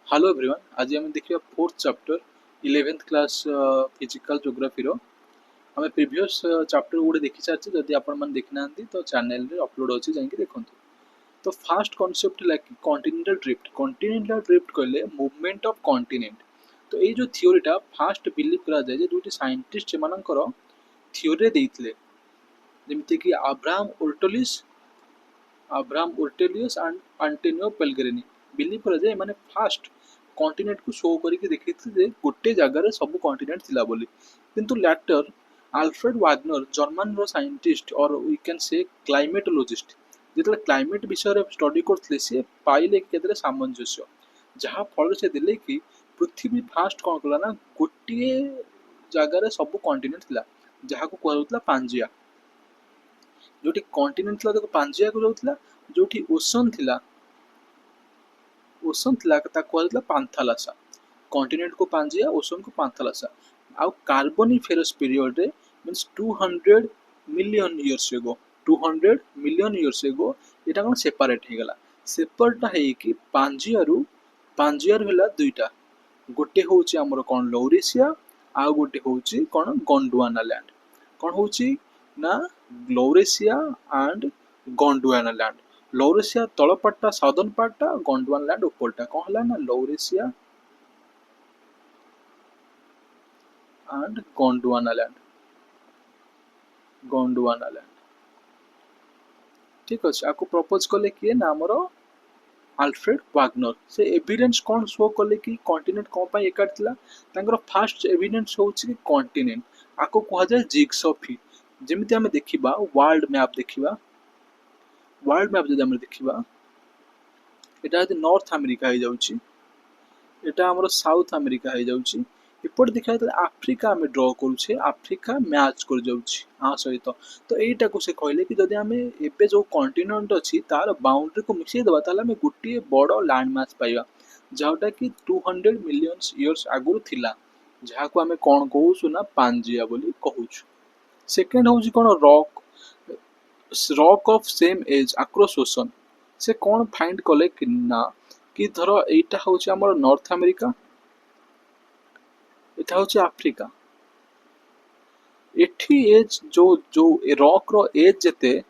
Hello everyone आज आम देखा fourth chapter 11th class physical geography रो आम प्रीवियस चैप्टर गुड़े देखी सारी जदि आपण देखी ना तो चैनल रे अपलोड अच्छी जाकि देखो। तो फास्ट कॉन्सेप्ट है कि कॉन्टिनेंटल ड्रिफ्ट कहले मूवमेंट ऑफ कॉन्टिनेंट। तो ये जो थियोरीटा फास्ट बिलीव करा जाए जे दुटी साइंटिस्ट सेमानकर थियोरी देइथिले जेमिति कि अब्राहम ओर्टेलियस एंड आंटोनियो पेलग्रिनी बिलीव करा जाए माने फास्ट कॉन्टिनेंट को शो करके देखैथिले गोटे जगह सब कॉन्टिनेंट थिला बोली। किंतु लैटर आल्फ्रेड वागनर जर्मन रो साइंटिस्ट और वी कैन से क्लाइमेटोलॉजिस्ट जेतले क्लाइमेट विषय रे स्टडी करथिले से पाइले केतरे सामंजस्य जहाँ फल से दिले कि पृथ्वी फास्ट कौन कला ना गोटे जगह सब कॉन्टिनेंट थिला जहाँ को कहउतला पांजिया जोटी कॉन्टिनेंट थिला ताको पांजिया को जाउतला जोटी ओशन थिला ताको कहउतला पांथालासा कॉन्टिनेंट को पांजिया ओशन को पांथालासा आउ कार्बोनिफेरस पीरियड रे means 200 million years ago 200 million years ago एटा कोन सेपरेट हे गला सेपरेट है कि पांजिया होला दुईटा गोटे होची हमर कोन लौरेशिया आ गोटे होची कोन गोंडवाना लैंड कोन होची ना Laurasia and Gondwana land Laurasia तलपाटा साउदर्न पार्टा गोंडवाना लैंड ऊपरटा कोन हला ना लौरेशिया एंड गोंडवाना लैंड ठीक अछि। आको प्रपोज कले किए ना हमर आल्फ्रेड वागनर से एविडेंस कौन शो कले कि कॉन्टिनेंट कौन पाई एकाट थिला तांकर फास्ट एविडेंस होउछि कि कॉन्टिनेंट आको कहा जाय जिग्सॉफी जेमिति हमें देखिबा वर्ल्ड मैप जदि हमें देखिबा एटा जदि नॉर्थ अमेरिका हे जाउछि एटा हमर साउथ अमेरिका हे जाउछि एपट देखा तो आफ्रिका में ड्रॉ करूछे आफ्रिका मैच कर जाउछि आ सहित तो एटा को से कहले कि जदि हमें एबे जो कॉन्टिनेंट अछि तार बाउंड्री को मिसै दबा ताले हमें गुटिए बड़ लैंड मास पाइबा जाउटा कि 200 मिलियन इयर्स आगुर थिला जहा को हमें कोन कहउछु ना पांजिया बोली कहउछु। सेकंड होउछि कोन rock of same age across ocean से कोन फाइंड कले कि ना कि धर एटा होउछि हमर नॉर्थ अमेरिका एटा होउछि आफ्रिका एठी एज जो जो रॉक रो एज जेते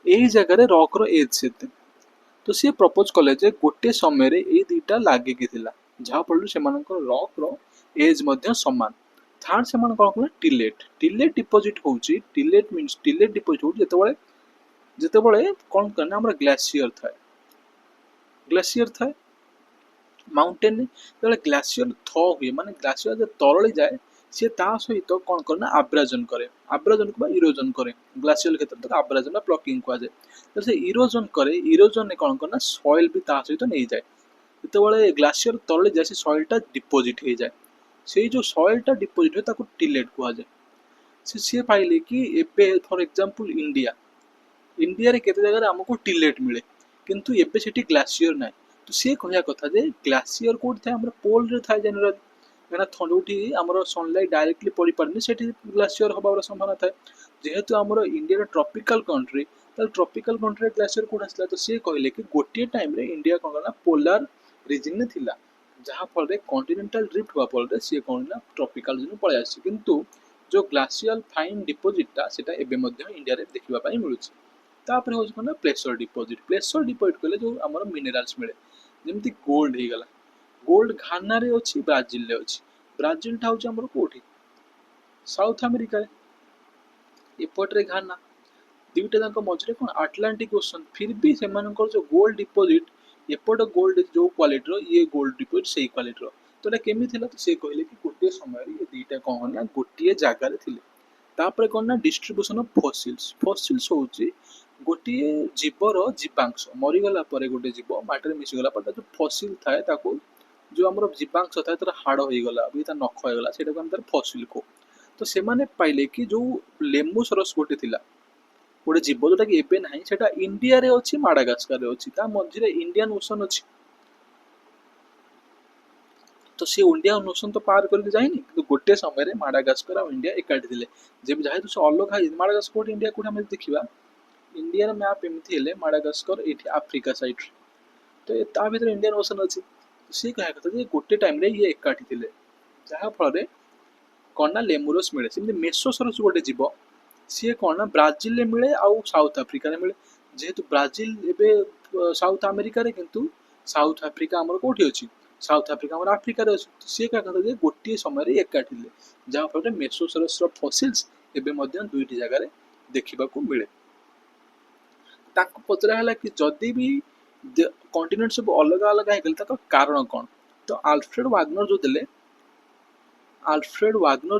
एही जगह रे रॉक रो एज सेते तो सी प्रपोज कले जे गोटे समय रे ए दुईटा लागे कि थिला जहा फल से मानकर रॉक रो एज मध्य समान। थर्ड से मान कोन टिलेट डिपॉजिट होउछि टिलेट मींस टिलेट डिपॉजिट होउछि जेतेबेले कोन करना हमरा ग्लेशियर थाए माउंटेन जेबे ग्लेशियर थ हुए माने ग्लेशियर जे तरली जाए से ता सहित कोन करना आब्राजन को इरोजन करे ग्लेशियर क्षेत्र तक आब्राजन बा प्लकिंग को जाए तो से इरोजन ने कोन करना सॉइल भी ता सहित नै जाए जेतेबेले ग्लेशियर तरली जाए से सॉइलटा डिपॉजिट हे जाए से जो सॉइलटा डिपॉजिट हो ताको टिलेट को जाए से पाइले कि एबे फॉर एग्जांपल इंडिया रे केते जगह हमको टिलेट मिले किंतु एबे सेठी ग्लेशियर नै तो सी कहया कथा जे ग्लेशियर कोड थाए हमर पोल रे थाए जनरल एना थंडुठी हमर सनलाइट डायरेक्टली पड़ी पारनी सेठी ग्लेशियर होबार संभावना थाए जेहेतु हमर इंडिया रे ट्रॉपिकल कंट्री त ट्रॉपिकल कंट्री ग्लेशियर कोड आसला तो सी कहले कि गोटे टाइम रे इंडिया कोन ना पोलर रीजन ने थिला जहाँ फल रे कॉन्टिनेंटल ड्रिफ्ट हुआ फल रे सी कोन ना ट्रॉपिकल रीजन पळे आसी किंतु जो ग्लेशियल फाइन डिपॉजिटा सेटा एबे मध्य इंडिया रे देखिबा पाई मिलुछि। तापर हो कोन प्लेसर डिपॉजिट कहले जो हमर मिनरल्स मिले जेमति गोल्ड हे गला गोल्ड घाना रे अछि ब्राजील रे अछि ब्राजील टा होछि हमर कोठी साउथ अमेरिका रे एपट रे घाना दुईटा जाक मझरे कोन अटलांटिक ओशन फिर भी सेमानकर जो गोल्ड डिपॉजिट एपट गोल्ड जो क्वालिटी रो ये गोल्ड डिपॉजिट सेही क्वालिटी रो तो एटा केमि थिला तो से कहले कि गोटे समय रे ये दुईटा कोन ना गोटिए जागा रे थिले तापर कोन ना डिस्ट्रीब्यूशन ऑफ फॉसिल्स होछि गोटिए जीवर जीवांश मरीगला परे गोटे जीव माटी में मिसीगला पर जो फसिल थाए ताको जो हमर जीवांश थाए तार हाड़ हो गला भी तार नख हो गला सेटा को हम तार फसिल को तो से माने पाइले कि जो लेमुसरस गोटे थिला गोटे जीव जोटा कि एबे नाही सेटा इंडिया रे अछि माडागास्कर रे अछि ता मझिरे इंडियन ओशन अछि तो से इंडियन ओशन तो पार करके जाइनी तो गोटे समय रे माडागास्कर और इंडिया एकाठी थिले जेब जाहे तो से अलग है माडागास्कर इंडिया को हम देखिबा इंडिया मैप एमती हेले माडागास्कर एठी अफ्रीका साइड तो ता भीतर इंडियन ओशन अच्छी सी कह कथा जे गोटे टाइम रे ये एकाठी थिले जहाँ फल कौन ना लेमुरस मिले सेमती मेसोसरस गोटे जीव सी कौन ना ब्राजिल रे मिले आउ साउथ अफ्रिका रे मिले जेहेतु ब्राजिल एबे साउथ अमेरिका रे किंतु साउथ अफ्रिका हमर कोठी अछि साउथ अफ्रिका हमर अफ्रिका रे अछि तो सी का कथा जे गोटे समय रे एकाठी थिले जहाँ फल मेसोसरस रो फॉसिल्स एबे मध्य दुईटी जगह रे देखिबा को मिले ताको पचरा हला कि जदी भी कॉन्टिनेंट सब अलग अलग है ताको कारण कौन तो आल्फ्रेड वागनर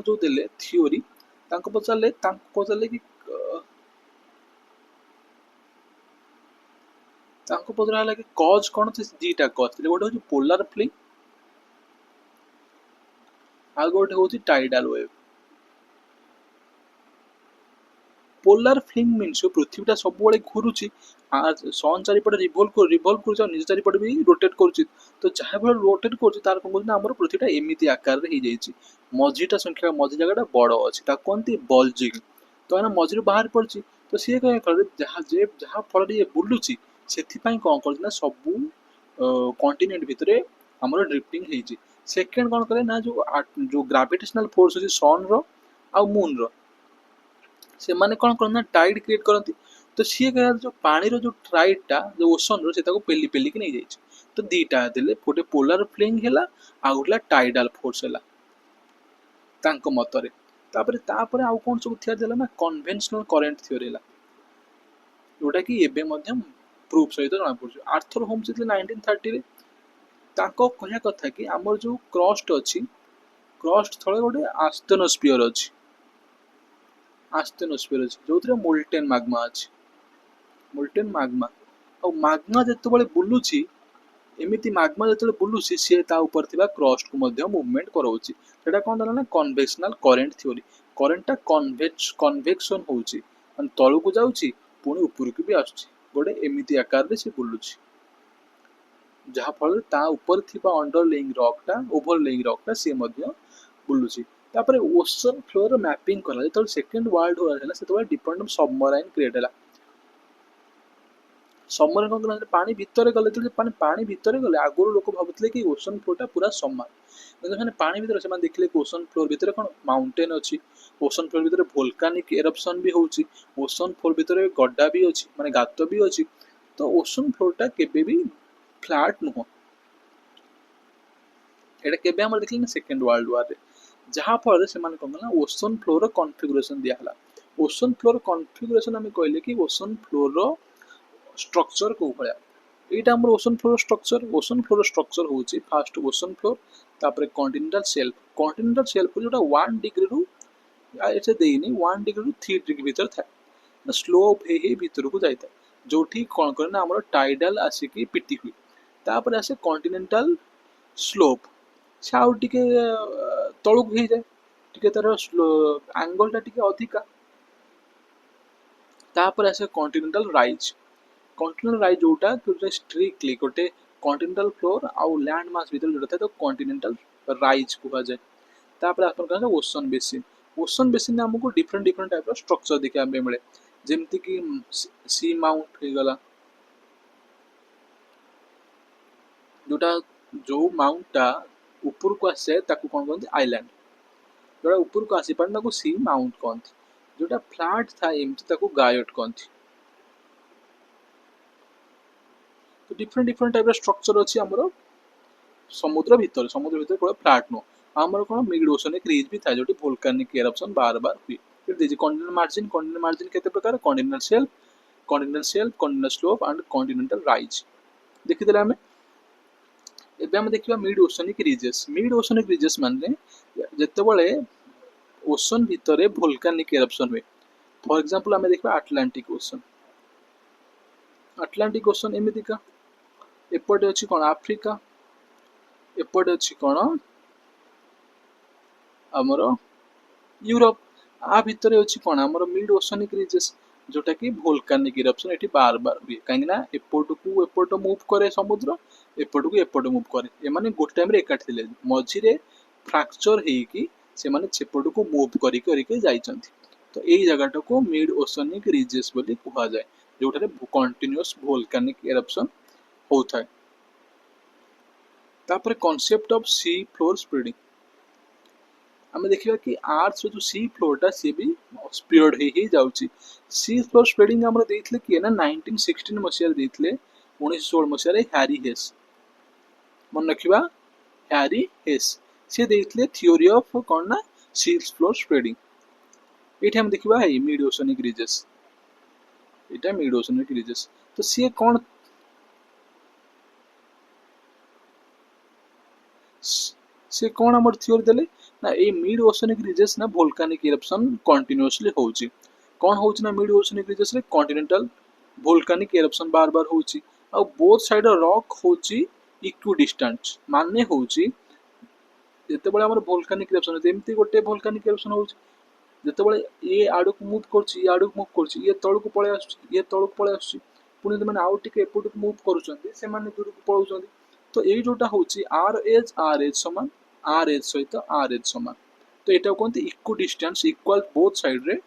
जो देले थियोरी तांको पचारले कि तांको पचरा हला कि कॉज कौन थे दीटा कॉज थे गोटे होची पोलर फ्लिंग आ गोटे होची tidal wave polar fleeing means पृथ्वीटा सब घुरुची सन चारिपटे रिवॉल्व कर निज चारिपटे भी रोटेट करुची तो जहाँ फल रोटेट करुची तार कौन कहते आमर पृथ्वीटा एमती आकार रे हो मझीटा संख्या मझी जगह बड़ अच्छी कहते बल्जिंग तो एना मझी बाहर पड़ी तो सी कह फल जहाँ फल ये बुलूची से कौन कर सबू कंटिनेंट भितर आमर ड्रिफ्टिंग होती सेकेंड कौन करें ना जो ग्राविटेशनल फोर्स अच्छी सन रो आ मून रो से माने कौन करना टाइड क्रिएट करती तो सी कह जो पानी रो जो टाइडटा जो ओशन रो सेटा को पेली पेली के नहीं जाइछ तो दीटा देले गोटे पोलर फ्लिंग हैला आ गोटला टाइडल फोर्स हैला तांको मतरे तापरे आउ कोन सब थिया देला ना कन्वेंशनल करंट थ्योरी हैला जोटा कि एबे मध्यम प्रूफ सहित जना पड़छ आर्थर होम्स जे 1930 रे तांको कहया कथा कि हमर जो क्रस्ट अछि क्रस्ट थळे गोटे आस्थेनोस्फियर अछि जो मोल्टेन माग्मा अच्छी मोल्टेन माग्मा और माग्मा जो बुलूची एमती माग्मा जो बुलूची सी ऊपर थिबा क्रस्ट को मध्य मूवमेंट कराउची सेटा कोन दला ना कन्वेक्शनल करंट थ्योरी करंटटा कन्वेक्शन होउची माने तळु को जाउची पुणी ऊपर को भी आछी गोटे एमती आकार रे से बुलूची जहाँ फल ता ऊपर थिबा अंडरलेइंग रॉकटा ओवरलेइंग रॉकटा से मध्य बुलूची तापर ओशन फ्लोर मैपिंग कला जो सेकेंड वर्ल्ड वॉर है से डिपेंड सबमराइन क्रिएट है सबमराइन कौन कला पानी भितर गले तो पानी भितर गले आगुर लोक भाबुतले कि ओशन फ्लोरटा पूरा समान मैंने पानी भितर से देखले कि ओशन फ्लोर भितर कौन माउंटेन अच्छी ओशन फ्लोर भितर वोल्कानिक एरप्शन भी होउची ओशन फ्लोर भितर गड्ढा भी अच्छी माने गात भी अच्छी तो ओशन फ्लोरटा केबे भी फ्लैट नुह एटा केबे हमर देखले ना सेकेंड वर्ल्ड वॉर रे जहाँ फल से कौन ना ओशन फ्लोर कन्फिगरेशन दिया ओशन फ्लोर कन्फिगरेशन आम कहले कि ओशन फ्लोर स्ट्रक्चर को भाया यहाँ आम ओशन फ्लोर स्ट्रक्चर होची फास्ट ओशन फ्लोर तापर कॉन्टिनेंटल शेल्फ जोटा 1 डिग्री रु ऐसे देनी 1 डिग्री रु 3 डिग्री भीतर था स्लोप हे भीतर को जाता जोठी कौन करे ना आमर टाइडल आसिकी पिटी हुई तापर आसे कॉन्टिनेंटल स्लोप से आउ टिके तळुक हो जाए टिके तार एंगलटा टिके अधिका तापर आसे कॉन्टिनेंटल राइज जोटा स्ट्रिक्टली गोटे कॉन्टिनेंटल फ्लोर आउ लैंड मास भीतर जोटा था तो कॉन्टिनेंटल राइज कहा जाए तापर आपन कहना ओशन बेसिन हमको डिफरेंट टाइप स्ट्रक्चर देखा मिले जेमती कि सी माउंट हो गला जोटा जो माउंटटा ऊपर को आसे ताकू कौन कहते आइलैंड जोटा ऊपर को आसी पारे ताकू सी माउंट कहते जोटा फ्लैट था एमती ताकू गायोट कहते तो डिफरेंट टाइप स्ट्रक्चर अच्छी आमर समुद्र भीतर कोई फ्लैट नो आमर कौन मिड ओशनिक रिज भी था जोटी वोल्केनिक एरप्शन बार बार हुए फिर देखिए कॉन्टिनेंटल मार्जिन केते प्रकार continental shelf continental slope and continental rise देखि देला हमें एबे हम देखिबा मिड ओशनिक रिजेस माने जेतेबेले ओशन भितरे वोल्केनिक एरप्शन हुए फॉर एग्जांपल हमें देखिबा अटलांटिक ओशन एमिति का एपटे अछि कोन अफ्रीका एपटे अछि कोन हमर यूरोप आ भितरे अछि कोन हमर मिड ओशनिक रिजेस जोटा कि वोल्केनिक इरप्शन एठी बार बार हुए काहे ना एपट मूव करे समुद्र एपट मूव करे ए माने गोटे टाइम रे एकाठ थिले मझी रे फ्रैक्चर हेई कि से माने सेपट को मूव करी जाइछंती तो एई जगहटा को मिड ओशनिक रिजेस बोली कहा जाए जोटा रे कंटीन्यूअस वोल्केनिक इरप्शन होता है तापर concept of sea floor spreading आम देखा कि आर्ट्स जो सी फ्लोरटा सी भी स्प्रेड हो जाऊँगी सी फ्लोर स्प्रेडिंग आम देते किए ना 1916 मसीह देते 1916 मसीह हैरी हेस मन रखा हैरी हेस सी देते थ्योरी ऑफ कौन ना सी फ्लोर स्प्रेडिंग ये हम देखा है मिड ओशनिक रिजेस ये मिड ओशनिक रिजेस तो सी कौन से कौन आम थ्योरी देले ना ये मिड ओशनिक रिजेस ना वोल्केनिक इरप्शन कंटिन्यूअसली होउची कौन होउची ना मिड ओशनिक रिजेस रे कॉन्टिनेंटल वोल्केनिक इरप्शन बार बार होउची आ बोथ साइड रॉक होउची इक्विडिस्टेंट माने होउची जेतेबेले हमर वोल्केनिक इरप्शन जेमती गोटे वोल्केनिक इरप्शन होउची जेतेबेले ये आडक मूव करची ये आडक मूव करची ये तळକୁ पळे आसुची ये तळକୁ पळे आसुची पुनी माने आउ टिके एपटକୁ मूव करूचंती से माने दूरକୁ पळौचंती तो ये जोटा होउची आर एज समान आर एज सहित आर एज समान तो एटा कोनती equal distance equal both side रे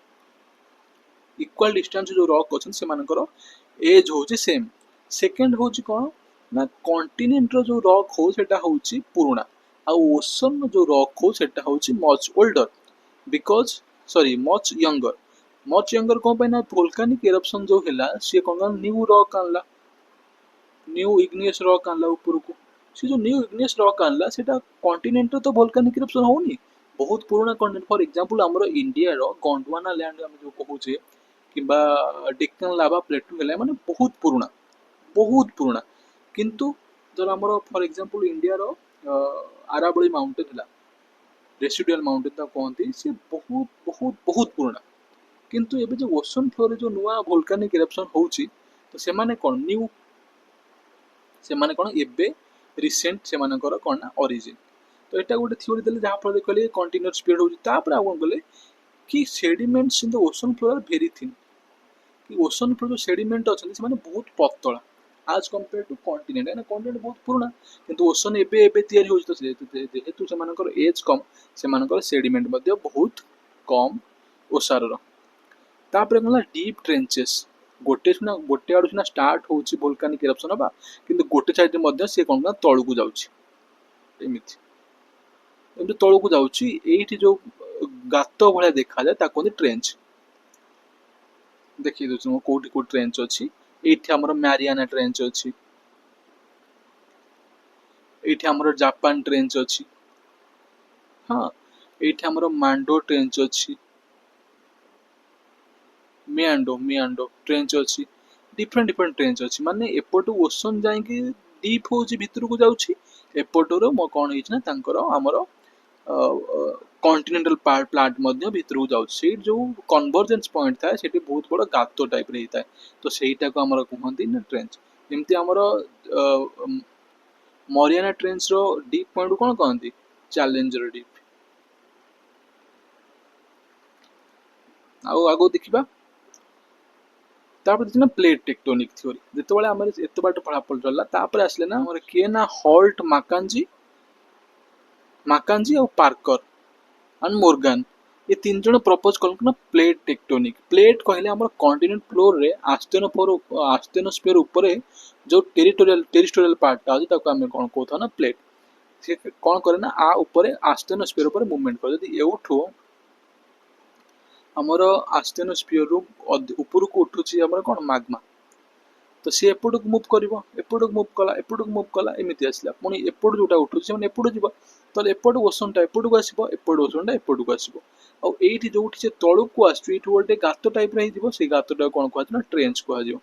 इक्वल डिस्टेंस जो रॉक अछन से मानकर एज होउची सेम सेकंड होउची कोन ना कॉन्टिनेंट रो जो रॉक हो सेटा होउची पुराना आ ओशन जो रॉक हो सेटा होउची much older because sorry much younger कोन पे ना वोल्केनिक इरप्शन जो हैला से कोन न्यू रॉक आनला न्यू इग्नियस रॉक आनला ऊपर को से जो न्यू इग्नियस रॉक आनला सेटा कॉन्टिनेंट तो वोल्केनिक इरप्शन होनी बहुत पुराना कॉन्टिनेंट फॉर एग्जांपल हमरो इंडिया रो गोंडवाना लैंड हम जो कहू छे किबा डेक्कन लावा प्लेटू हैला माने बहुत पुराना किंतु जर हमरो फॉर एग्जांपल इंडिया रो आरावली माउंटेन हैला रेसिडुअल माउंटेन ता कहती से बहुत बहुत बहुत पुराना किंतु एबे जो ओशन फ्लोर जो नुआ वोल्केनिक इरप्शन होउची तो से माने कोन न्यू से माने कोन एबे रिसेंट से मानकर कोन ना ओरिजिन तो एटा गोटे थ्योरी देले जहा पर कहले कंटीन्यूअस स्प्रेड होउची तापर आ कोन कहले कि sediments in the ocean floor are very thin कि ओशन फ्लोर जो सेडिमेंट अछन से माने बहुत पतला आज कंपेयर टू कॉन्टिनेंट ना कॉन्टिनेंट बहुत पुराना किंतु ओशन एबे एबे तयारी होउची तो जेहेतु से मानकर एज कम से मानकर सेडिमेंट मध्ये बहुत कम ओसार तापर कहला डीप ट्रेंचेस गोटे आडू सिना स्टार्ट होउची वोल्केनिक इरप्शन बा किंतु गोटे साइड मध्ये से कोन ना तळକୁ जाउची एमिति एमिति तळକୁ जाउची एठी जो गात भलिया देखा जाय ता कोन ट्रेंच देखि दोछ कोठी को ट्रेंच अछि एठी हमर मैरियाना ट्रेंच अछि एठी हमर जापान ट्रेंच अछि हां एठी हमर मांडो ट्रेंच अछि मियांडो ट्रेंच अछि डिफरेंट ट्रेंच अछि माने एपटू ओशन जाय कि डीप होउची भितर को जाउची एपटरो म कोन हिच ना तांकर हमर कॉन्टिनेंटल प्लाट मध्ये भितर को जाउची से जो कन्वर्जेंस पॉइंट था सेठी बहुत बड़ गातो टाइप रे हिता तो सेहीटा को हमर कहंती ना ट्रेंच एमती हमर मरियाना ट्रेंच रो डीप पॉइंट कोन कहंती चैलेंजर डीप आउ आगो देखिबा तापर देखना प्लेट टेक्टोनिक थ्योरी जेतेबेले हमर एते बाट पढ़ा पड़ चलला तापर आसले ना हमर के ना हॉल्ट माकांजी और पार्कर एंड मोर्गन ये तीन जण प्रपोज करन ना प्लेट टेक्टोनिक प्लेट कहले हमर कॉन्टिनेंट फ्लोर रे आस्टेनोस्फीयर ऊपर जो टेरिटोरियल पार्ट अछि ताको हम कोन कहथो ना प्लेट से कोन करे ना आ ऊपर आस्टेनोस्फीयर ऊपर मूवमेंट करे यदि एउठो हमर आस्टेनोस्फीयर रु ऊपर को उठुची हमर कोन मैग्मा तो सी एपटक मूव कला एमिति आसला पुनी एपट जोटा उठुची माने एपट जिवो तो एपट ओशनटा एपटको आसीबो एपट ओशनटा एपटको आसीबो आ एठी जोठी से तळको आसु एठी गोटे गातो टाइप रे हिजिबो से गातोटा कोन कहत ना ट्रेंच को आजिबो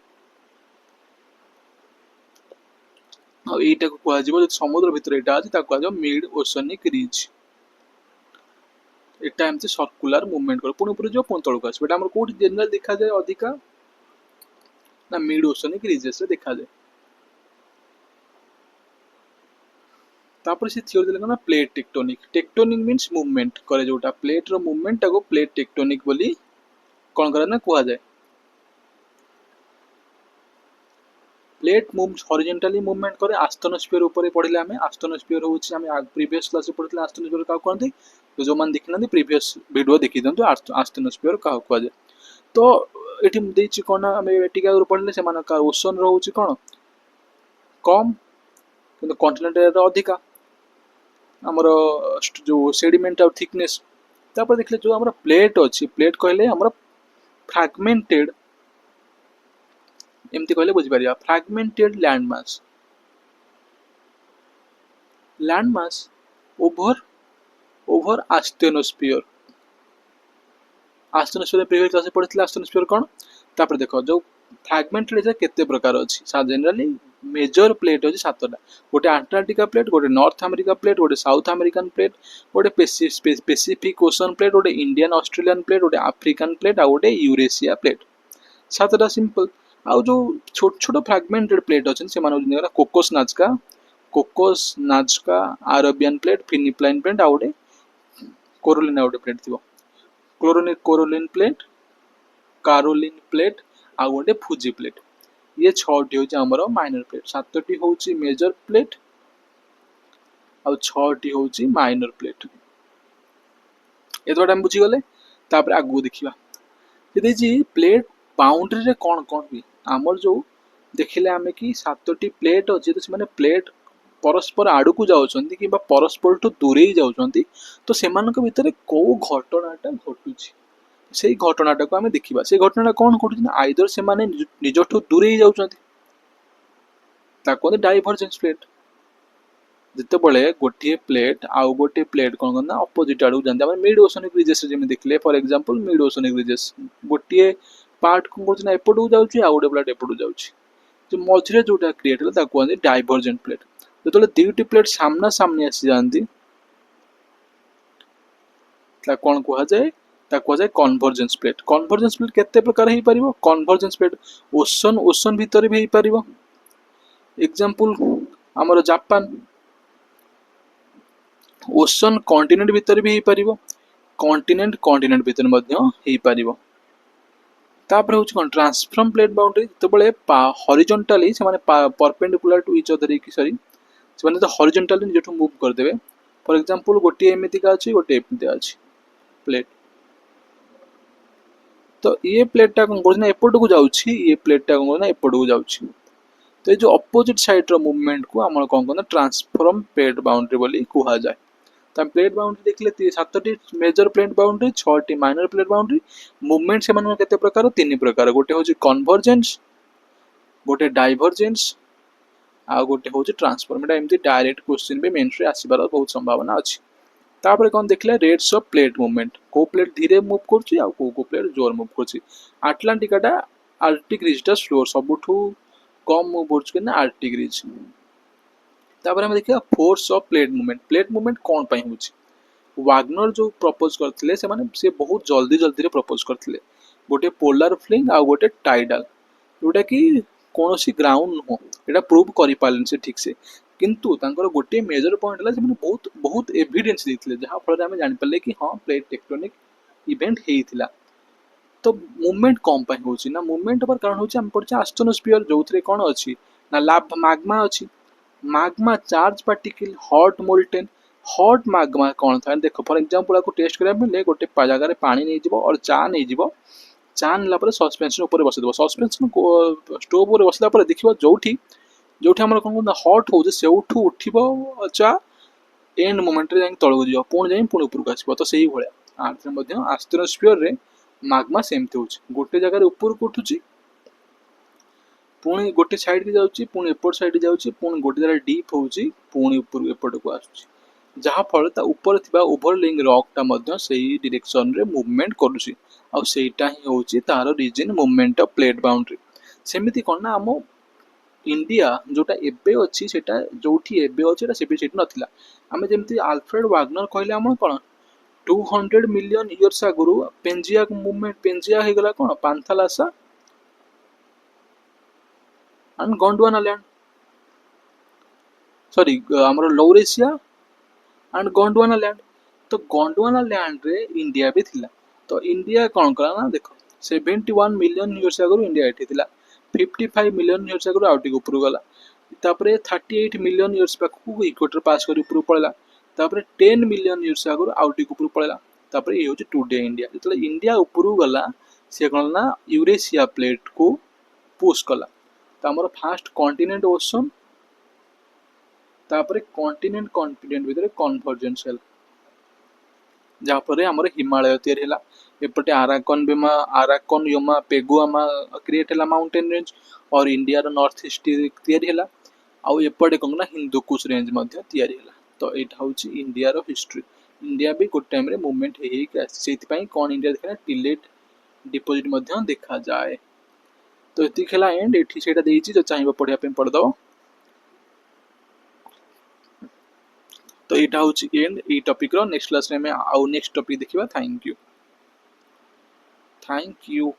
आ एटा को आजिबो समुद्र भितर एटा अछि ताको आजिबो मिड ओशनिक रिज एटा एमती सर्कुलर मूवमेंट कर पुनी ऊपर जो पुनी तळको आसीबो एटा हमर कोठी जनरल देखा जाय अधिका ना मिड ओशनिक रिजेस रे देखा जाय तापर से थ्योरी देले ना प्लेट टेक्टोनिक मींस मूवमेंट करे जोटा प्लेट रो मूवमेंट ताको प्लेट टेक्टोनिक बोली कोन करे ना कुआ जाय प्लेट मूव्स हॉरिजॉन्टली मूवमेंट करे आस्टेनोस्फीयर ऊपर पढिले हमें आस्टेनोस्फीयर होउची हमें प्रीवियस क्लास में पढिले आस्टेनोस्फीयर का कोनथि तो जो मान देखिनंदी प्रीवियस वीडियो देखि दंतु आस्टेनोस्फीयर का कुआ जाय तो एठी देछि कोन हमें एटिका ऊपर पढिले से मान का ओशन रहउची कोन कम କିନ୍ତୁ କଣ୍ଟିନେଣ୍ଟ ଏରିଆରେ ଅଧିକା ଆମର जो सेडिमेंट और थिकनेस। तापर देखले जो हमर प्लेट अछि, प्लेट कहले हमर फ्रैगमेंटेड, एमती कहले बुझि पारिया fragmented land mass over over asthenosphere. Asthenosphere previous class पढ़िथिले आस्टेनोस्फियर कोन। तापर देखो जो फ्रैगमेंटेड एरिया केते प्रकार अछि, सा जनरली मेजर प्लेट अछि सातटा। गोटे अंटार्कटिका प्लेट, गोटे नॉर्थ अमेरिका प्लेट, गोटे साउथ अमेरिकन प्लेट, गोटे पैसिफिक ओशन प्लेट, गोटे इंडियन ऑस्ट्रेलियन प्लेट, गोटे अफ्रीकन प्लेट आ गोटे यूरेशिया प्लेट। सातटा सिंपल। आ जो छोट छोट फ्रैगमेंटेड प्लेट अछि से माने होनी Cocos Nazca Arabian plate, Philippine plate आ गोटे कोरोलिना गोटे प्लेट थिबो। कोरोलिन प्लेट, कारोलिन प्लेट आ गोटे फुजी प्लेट। ये 6टी होची हमर माइनर प्लेट, 7टी होची मेजर प्लेट आ 6टी होची माइनर प्लेट। एतोटा हम बुझी गले। तापर आगु देखिबा जदि जी प्लेट बाउंड्री रे कोन कोन हुई हमर जो देखिले आमे कि 7टी प्लेट अछि तो से माने प्लेट परस्पर आडू को जाउछंती कि परस्पर ठू दूरे जाउछंती, तो सेमानक भितरे को घटनाटा घटुची से घटनाटा को आमे देखिबा। से घटनाटा कोन घटुची ना आइदर से माने निजठू दूरे जाउछंती ताको डाइवर्जेंस प्लेट। जिते बड़े गोटे प्लेट आउ गोटे प्लेट कौन करना अपोजिट आड़ू जानते हैं मिड ओशनिक रिजेस जमी देखले for example mid oceanic ridges गोटे पार्ट कौन करना एपटू जाउची आ गोटे प्लेट एपटू जाउची, जो मझरे जोटा क्रिएट होला ताको कहते डाइवर्जेंट प्लेट। जेतले दुईटी प्लेट सामना सामने आसी जानती ता कौन कहा जाए, ता कहा जाए कन्वर्जेंस प्लेट। कन्वर्जेंस प्लेट केते प्रकार हे परिबो, कन्वर्जेंस प्लेट ओशन ओशन भीतर भी हे परिबो। एग्जांपल हमर जापान ओशन कॉन्टिनेंट भीतर भी हो कॉन्टिनेंट कॉन्टिनेंट भीतर हो। तापर होची कोन ट्रांसफॉर्म प्लेट बाउंड्री तो बळे हॉरिजॉन्टली से माने परपेंडिकुलर टू ईच अदर की सॉरी से माने तो हॉरिजॉन्टली जेठू मूव कर देबे। फॉर एग्जांपल गोटी एमिति का अछि गोटी एमिति अछि प्लेट, तो ये प्लेटटा कोन करना एपट को जाउछि, ये प्लेटटा कोन करना एपट को जाउछि। तो ये जो अपोजिट साइड रो मूवमेंट को हमर कोन करना ट्रांसफॉर्म प्लेट बाउंड्री बोली कुहा जाय। तो प्लेट बाउंड्री देखले 7टी मेजर प्लेट बाउंड्री, 6टी माइनर प्लेट बाउंड्री। मूवमेंट से माने केते प्रकार, 3 प्रकार। गोटे होची कन्वर्जेंस, गोटे डाइवर्जेंस आ गोटे होची ट्रांसफॉर्म। एटा एमती डायरेक्ट क्वेश्चन भी मेंस रे आसीबार बहुत संभावना अछि। तापर कोन देखले रेट्स ऑफ प्लेट मूवमेंट, को प्लेट धीरे मूव करछि आ को प्लेट जोर मूव करछि। अटलांटिकाटा आर्कटिक रिजटा स्लो सबठू कम मूव करछि कि आर्कटिक रिज। तापर हम देखिया force of plate movement. Plate movement कोन पई होछि, वाग्नर जो प्रपोज करथिले से माने से बहुत जल्दी जल्दी रे प्रपोज करथिले। गोटे पोलर फ्लिंग आ गोटे टाइडल, जोटा कि कोनोसी ग्राउंड नो एटा प्रूव करि पालन से ठीक से, किंतु तांकर गोटे मेजर पॉइंट हला जे माने बहुत बहुत एविडेंस दिथिले जहा फल रे हम जानि पल्ले कि हां प्लेट टेक्टोनिक इवेंट हेइथिला। तो मूवमेंट कम पई होछि ना, मूवमेंट पर कारण होछि हम पड़छ एस्ट्रोनोस्फियर जोथरे कोन अछि ना लाभ माग्मा अछि। Magma charge particle hot molten, hot Magma कौन था देखो फॉर एग्जांपल को टेस्ट करिया बेले गोटे जगह रे पानी नै जिवो और चा नै जिवो, चा नला पर सस्पेंशन ऊपर बसि देबो। सस्पेंशन को स्टोव ऊपर बसला पर देखिबो जोठी जोठी हमर कोन हॉट हो जे सेउठू उठिबो चा एंड मोमेंट रे जाई तळगु जिवो पुणी ऊपर को आसीबो। तो सेही भलिया अर्थ रे मध्ये एस्ट्रोनोस्फियर रे माग्मा सेमते होछि, गोटे जगह रे ऊपर को उठुछि पुणी गोटे साइड के जाउछि, पुणी एपट साइड जाउछि, पुणी गोटे जगह डीप होउछि, पुणी ऊपर एपट को आछुछि, जहा फल ता ऊपर थिबा ओवरलिंग रॉक ता मध्ये सेही डायरेक्शन रे मूवमेंट करूछि। आ सेटा ही होउछि तार reason movement of plate boundary. सेमिति कोन ना हम इंडिया जोटा एबे अछि सेटा जोठी एबे अछि सेबे सेट नथिला। आमे जेमति अल्फ्रेड वाग्नर कहले हम कोन 200 मिलियन इयर्स अगुरु पेंजिया मूवमेंट पेंजिया हे गला कोन Panthalassa and Gondwana land, sorry हमर लौरेशिया एंड गोंडवाना लैंड। तो गोंडवाना लैंड रे इंडिया भी थिला। तो इंडिया कोन करा ना देखो 71 मिलियन इयर्स अगुरु इंडिया एठी थिला, 55 मिलियन इयर्स अगुरु आउटी ऊपर गला, तापरे 38 मिलियन इयर्स पाखु इक्वेटर पास करी ऊपर पळला, तापरे 10 मिलियन इयर्स अगुरु आउटी ऊपर पळला, तापरे ए होची टुडे इंडिया। जतले इंडिया ऊपर गला से कोन ना यूरेशिया प्लेट को पुश कला। तो हमर फर्स्ट कॉन्टिनेंट ओशन तापर कॉन्टिनेंट कॉन्टिनेंट भितर कन्वर्जेंस है जहाँपर आमर हिमालय तैयारी है एपटे आराकन बेमा आराकन योमा पेगुआमा क्रिएट है माउंटेन रेंज और इंडिया नॉर्थ ईस्ट तैयारी है आउ एपटे कौन ना हिंदुकुश रेंज तैयारी है तो यहाँ हूँ इंडिया हिस्ट्री इंडिया भी गोटे टाइम रे मूवमेंट से कौन इंडिया देखा टिलेट डिपोजिट देखा जाए तो ये एंड ये जो चाहिए पढ़ाई पढ़ीद तो यहाँ हूँ एंड ये टॉपिक रो नेक्स्ट क्लास में आउ नेक्स्ट टॉपिक देखिबा थैंक यू